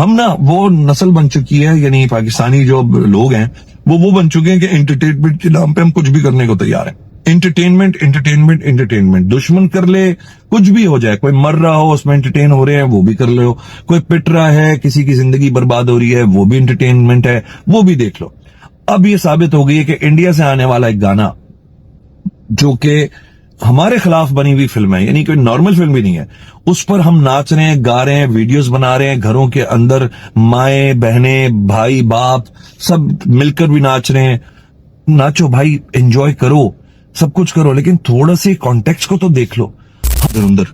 हम ना वो नस्ल बन चुकी है, यानी पाकिस्तानी जो लोग हैं वो बन चुके हैं कि एंटरटेनमेंट के नाम पे हम कुछ भी करने को तैयार हैं। एंटरटेनमेंट एंटरटेनमेंट एंटरटेनमेंट, दुश्मन कर ले, कुछ भी हो जाए, कोई मर रहा हो उसमें एंटरटेन हो रहे हैं वो भी कर लो, कोई पिट रहा है, किसी की जिंदगी बर्बाद हो रही है वो भी एंटरटेनमेंट है, वो भी देख लो। अब ये साबित हो गई है कि इंडिया से आने वाला एक गाना जो कि हमारे खिलाफ बनी हुई फिल्म है, यानी कोई नॉर्मल फिल्म भी नहीं है, उस पर हम नाच रहे हैं, गा रहे हैं, वीडियोस बना रहे हैं, घरों के अंदर माएं बहनें भाई बाप सब मिलकर भी नाच रहे हैं। नाचो भाई, एंजॉय करो, सब कुछ करो, लेकिन थोड़ा सी कॉन्टेक्स्ट को तो देख लो। धुरंधर,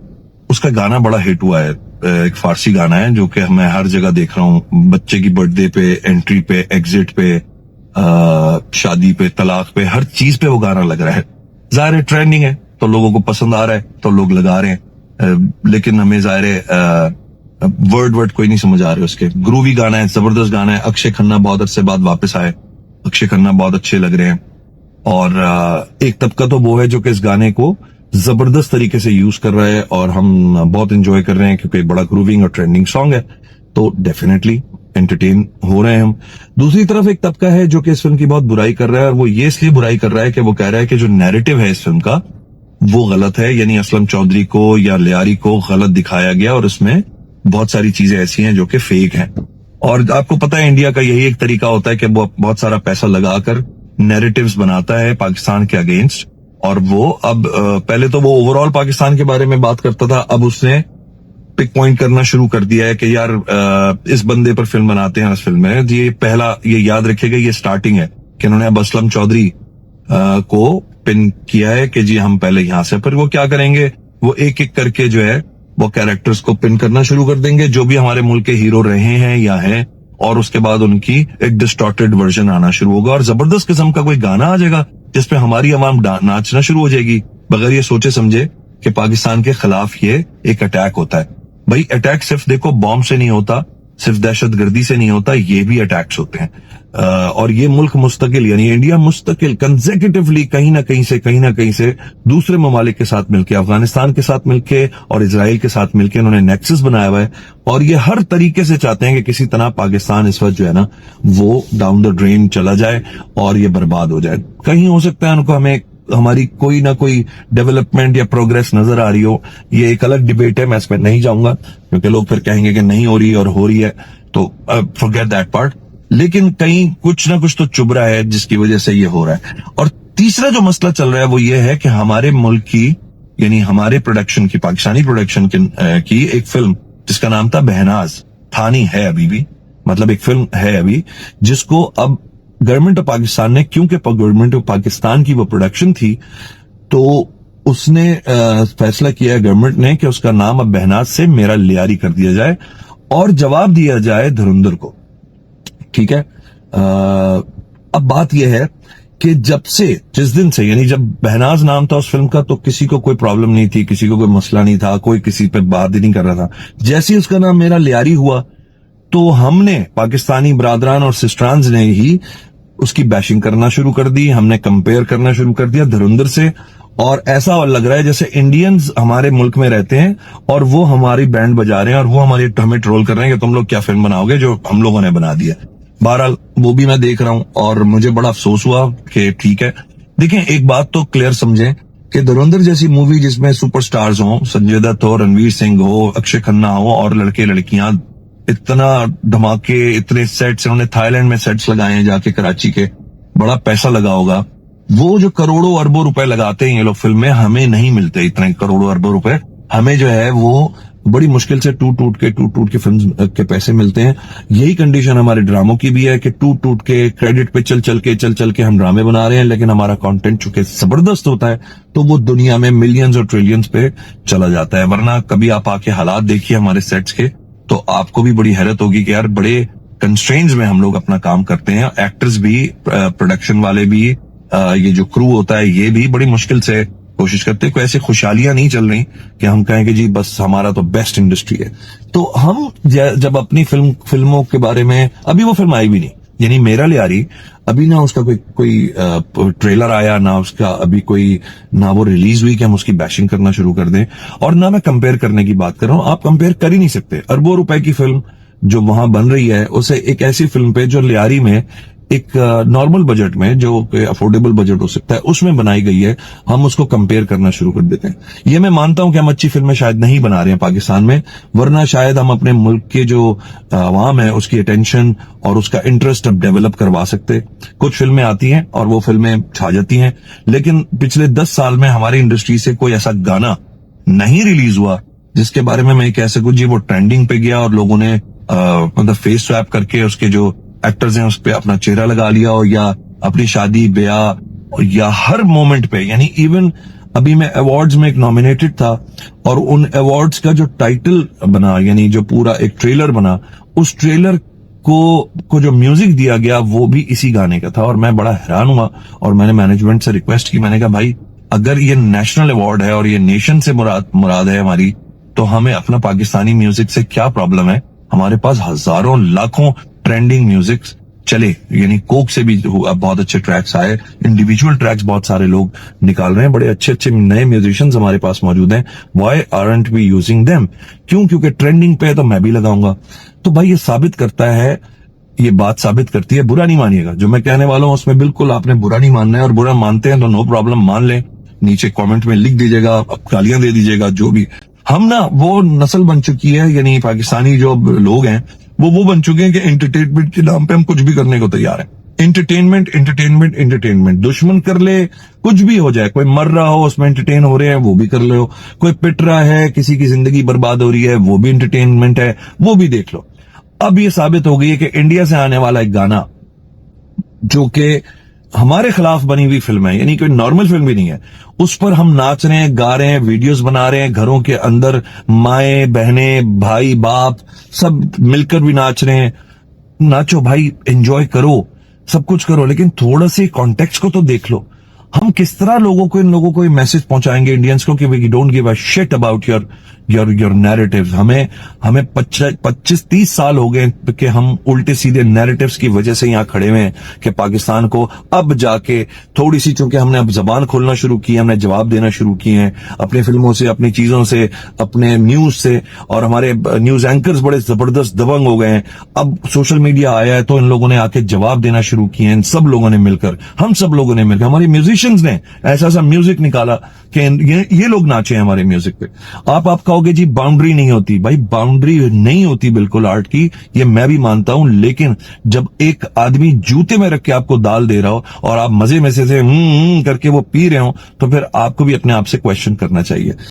उसका गाना बड़ा हिट हुआ है, एक फारसी गाना है जो कि मैं हर जगह देख रहा हूँ, बच्चे की बर्थडे पे, एंट्री पे, एग्जिट पे, शादी पे, तलाक पे, हर चीज पे वो गाना लग रहा है। जाहिर है ट्रेंडिंग है तो लोगों को पसंद आ रहा है तो लोग लगा रहे हैं, लेकिन हमें जाहिर है वर्ड कोई नहीं समझ आ रहे उसके। ग्रूवी गाना है, जबरदस्त गाना है। अक्षय खन्ना बहुत अरसे बाद वापस आए, अक्षय खन्ना बहुत अच्छे लग रहे हैं। और एक तबका तो वो है जो कि इस गाने को जबरदस्त तरीके से यूज कर रहा है और हम बहुत एंजॉय कर रहे हैं क्योंकि बड़ा ग्रूविंग और ट्रेंडिंग सॉन्ग है, तो डेफिनेटली एंटरटेन हो रहे हैं हम। दूसरी तरफ एक तबका है जो कि इस फिल्म की बहुत बुराई कर रहा है, और वो ये इसलिए बुराई कर रहा है कि वो कह रहा है कि जो नैरेटिव है इस फिल्म का वो गलत है, यानी असलम चौधरी को या लियारी को गलत दिखाया गया और इसमें बहुत सारी चीजें ऐसी हैं जो कि फेक हैं। और आपको पता है इंडिया का यही एक तरीका होता है कि वो बहुत सारा पैसा लगाकर नैरेटिव्स बनाता है पाकिस्तान के अगेंस्ट, और वो अब पहले तो वो ओवरऑल पाकिस्तान के बारे में बात करता था, अब उसने पिक पॉइंट करना शुरू कर दिया है कि यार इस बंदे पर फिल्म बनाते हैं। इस फिल्म में ये पहला, ये याद रखिएगा, ये स्टार्टिंग है कि उन्होंने अब असलम चौधरी को पिन किया है कि जी हम पहले यहां से, फिर वो क्या करेंगे, वो एक एक करके जो है वो कैरेक्टर्स को पिन करना शुरू कर देंगे जो भी हमारे मुल्क के हीरो रहे हैं या हैं, और उसके बाद उनकी एक डिस्टॉर्टेड वर्जन आना शुरू होगा और जबरदस्त किस्म का कोई गाना आ जाएगा जिसपे हमारी आवाम नाचना शुरू हो जाएगी बगैर ये सोचे समझे कि पाकिस्तान के खिलाफ ये एक अटैक होता है। भाई अटैक सिर्फ देखो बॉम्ब से नहीं होता, सिर्फ दहशतगर्दी से नहीं होता, ये भी अटैक्स होते हैं। और ये मुल्क मुस्तकिल, यानी इंडिया मुस्तकिल कंसेक्यूटिवली कहीं ना कहीं से दूसरे ममालिक के साथ मिलके, अफगानिस्तान के साथ मिलके और इजराइल के साथ मिलके इन्होंने नेक्सस बनाया हुआ है, और ये हर तरीके से चाहते हैं कि किसी तरह पाकिस्तान इस वक्त जो है ना वो डाउन द ड्रेन चला जाए और ये बर्बाद हो जाए। कहीं हो सकता है उनको हमें हमारी कोई ना कोई डेवलपमेंट या प्रोग्रेस नजर आ रही हो, ये एक अलग डिबेट है, मैं इसमें नहीं जाऊंगा क्योंकि लोग फिर कहेंगे कि नहीं हो रही और हो रही है, तो फॉरगेट दैट पार्ट। लेकिन कहीं कुछ ना कुछ तो चुभ रहा है जिसकी वजह से ये हो रहा है। और तीसरा जो मसला चल रहा है वो ये है कि हमारे मुल्क की, यानी हमारे प्रोडक्शन की, पाकिस्तानी प्रोडक्शन की एक फिल्म जिसका नाम था बहनाज, थानी है अभी भी, मतलब एक फिल्म है अभी, जिसको अब गवर्नमेंट ऑफ पाकिस्तान ने, क्योंकि गवर्नमेंट ऑफ पाकिस्तान की वो प्रोडक्शन थी, तो उसने फैसला किया है गवर्नमेंट ने कि उसका नाम अब बहनाज से मेरा लियारी कर दिया जाए और जवाब दिया जाए धुरंधर को। ठीक है। अब बात यह है कि जिस दिन से, यानी जब बहनाज नाम था उस फिल्म का, तो किसी को कोई प्रॉब्लम नहीं थी, किसी को कोई मसला नहीं था, कोई किसी पे बात ही नहीं कर रहा था। जैसे ही उसका नाम मेरा लियारी हुआ तो हमने, पाकिस्तानी ब्रादरान और सिस्टरान्स ने ही उसकी बैशिंग करना शुरू कर दी, हमने कंपेयर करना शुरू कर दिया धुरंधर से, और ऐसा लग रहा है जैसे इंडियंस हमारे मुल्क में रहते हैं और वो हमारी बैंड बजा रहे हैं और वो हमें ट्रोल कर रहे हैं कि तुम लोग क्या फिल्म बनाओगे जो हम लोगों ने बना दिया। बहरहाल वो भी मैं देख रहा हूं और मुझे बड़ा अफसोस हुआ कि ठीक है। देखें, एक बात तो क्लियर समझें कि धुरंधर जैसी मूवी जिसमें सुपरस्टार्स हो, संजय दत्त हो, रणवीर सिंह हो, अक्षय खन्ना हो और लड़के लड़कियां, इतना धमाके, इतने सेट्स, उन्होंने थाईलैंड में सेट्स लगाए हैं जाके कराची के, बड़ा पैसा लगा होगा। वो जो करोड़ों अरबों रुपए लगाते हैं ये लोग फिल्म में, हमें नहीं मिलते इतने करोड़ों अरबों रुपए। हमें जो है वो बड़ी मुश्किल से टूट टूट के फिल्म के पैसे मिलते हैं। यही कंडीशन हमारे ड्रामों की भी है कि टूट टूट के क्रेडिट पे चल के हम ड्रामे बना रहे हैं, लेकिन हमारा कंटेंट चूंकि जबरदस्त होता है तो वो दुनिया में मिलियंस और ट्रिलियंस पे चला जाता है। वरना कभी आप आके हालात देखिए हमारे सेट्स के, तो आपको भी बड़ी हैरत होगी कि यार बड़े कंस्ट्रेंट्स में हम लोग अपना काम करते हैं। एक्टर्स भी, प्रोडक्शन वाले भी, ये जो क्रू होता है ये भी बड़ी मुश्किल से कोशिश करते हैं। कोई ऐसी खुशहालियां नहीं चल रही कि हम कहें कि जी बस हमारा तो बेस्ट इंडस्ट्री है। तो हम जब अपनी फिल्मों के बारे में, अभी वो फिल्म आई भी नहीं, यानी मेरा लियारी, अभी ना उसका कोई ट्रेलर आया, ना उसका अभी कोई, ना वो रिलीज हुई कि हम उसकी बैशिंग करना शुरू कर दें, और ना मैं कंपेयर करने की बात कर रहा हूं। आप कंपेयर कर ही नहीं सकते। अरबों रुपए की फिल्म जो वहां बन रही है उसे एक ऐसी फिल्म पे जो लियारी में एक नॉर्मल बजट में, जो अफोर्डेबल बजट हो सकता है, उसमें बनाई गई है, हम उसको कंपेयर करना शुरू कर देते हैं। ये मैं मानता हूं कि हम अच्छी फिल्में शायद नहीं बना रहे हैं पाकिस्तान में, वरना शायद हम अपने मुल्क के जो अवाम है उसकी अटेंशन और उसका इंटरेस्ट अब डेवलप करवा सकते। कुछ फिल्में आती हैं और वो फिल्में छा जाती हैं, लेकिन पिछले 10 साल में हमारी इंडस्ट्री से कोई ऐसा गाना नहीं रिलीज हुआ जिसके बारे में मैं कह सकूं जी वो ट्रेंडिंग पे गया और लोगों ने मतलब फेस स्वैप करके उसके जो एक्टर्स हैं उस पे अपना चेहरा लगा लिया हो, या अपनी शादी ब्याह या हर मोमेंट पे। यानी इवन अभी मैं अवार्ड्स में एक नॉमिनेटेड था और उन अवार्ड्स का जो टाइटल बना, यानी जो पूरा एक ट्रेलर बना, उस ट्रेलर को जो म्यूजिक दिया गया वो भी इसी गाने का था। और मैं बड़ा हैरान हुआ और मैंने मैनेजमेंट से रिक्वेस्ट की, मैंने कहा भाई अगर ये नेशनल अवार्ड है और ये नेशन से मुराद है हमारी, तो हमें अपना पाकिस्तानी म्यूजिक से क्या प्रॉब्लम है? हमारे पास हजारों लाखों ट्रेंडिंग म्यूजिक चले, यानी कोक से भी बहुत अच्छे ट्रैक्स आए, इंडिविजुअल ट्रैक्स बहुत सारे लोग निकाल रहे हैं, बड़े अच्छे अच्छे नए म्यूजिशियंस हमारे पास मौजूद हैं। Why aren't we using them? क्यों? क्योंकि ट्रेंडिंग पे है तो मैं भी लगाऊंगा। तो भाई ये साबित करता है, ये बात साबित करती है, बुरा नहीं मानिएगा, जो मैं कहने वाला हूं उसमें बिल्कुल आपने बुरा नहीं मानना है, और बुरा मानते हैं तो नो प्रॉब्लम, मान लें, नीचे कमेंट में लिख दीजिएगा, गालियां दे दीजिएगा, जो भी। हम ना वो नस्ल बन चुकी है, यानी पाकिस्तानी जो लोग हैं वो बन चुके हैं कि एंटरटेनमेंट के नाम पे हम कुछ भी करने को तैयार हैं। एंटरटेनमेंट एंटरटेनमेंट एंटरटेनमेंट, दुश्मन कर ले, कुछ भी हो जाए, कोई मर रहा हो उसमें एंटरटेन हो रहे हैं वो भी कर लो, कोई पिट रहा है, किसी की जिंदगी बर्बाद हो रही है वो भी एंटरटेनमेंट है, वो भी देख लो। अब ये साबित हो गई है कि इंडिया से आने वाला एक गाना जो कि हमारे खिलाफ बनी हुई फिल्म है, यानी कोई नॉर्मल फिल्म भी नहीं है, उस पर हम नाच रहे हैं, गा रहे हैं, वीडियोस बना रहे हैं, घरों के अंदर माए बहने भाई बाप सब मिलकर भी नाच रहे हैं। नाचो भाई, एंजॉय करो, सब कुछ करो, लेकिन थोड़ा से कॉन्टेक्स्ट को तो देख लो। हम किस तरह इन लोगों को मैसेज पहुंचाएंगे इंडियंस को कि we don't give a shit about your narratives. हमें 25-30 साल हो गए कि हम उल्टे सीधे नैरेटिव्स की वजह से यहां खड़े हुए हैं कि पाकिस्तान को अब जाके थोड़ी सी, चूंकि हमने अब जबान खोलना शुरू की, हमने जवाब देना शुरू किए हैं अपनी फिल्मों से, अपनी चीजों से, अपने न्यूज से, और हमारे न्यूज एंकर्स बड़े जबरदस्त दबंग हो गए हैं। अब सोशल मीडिया आया है तो इन लोगों ने आके जवाब देना शुरू किए हैं, इन सब लोगों ने मिलकर, हम सब लोगों ने मिलकर, हमारे म्यूजिशियंस ने ऐसा म्यूजिक निकाला कि ये लोग नाचे हैं हमारे म्यूजिक पे। आप कहोगे जी बाउंड्री नहीं होती, भाई बाउंड्री नहीं होती बिल्कुल आर्ट की, ये मैं भी मानता हूं, लेकिन जब एक आदमी जूते में रख के आपको दाल दे रहा हो और आप मजे में से करके वो पी रहे हो, तो फिर आपको भी अपने आप से क्वेश्चन करना चाहिए।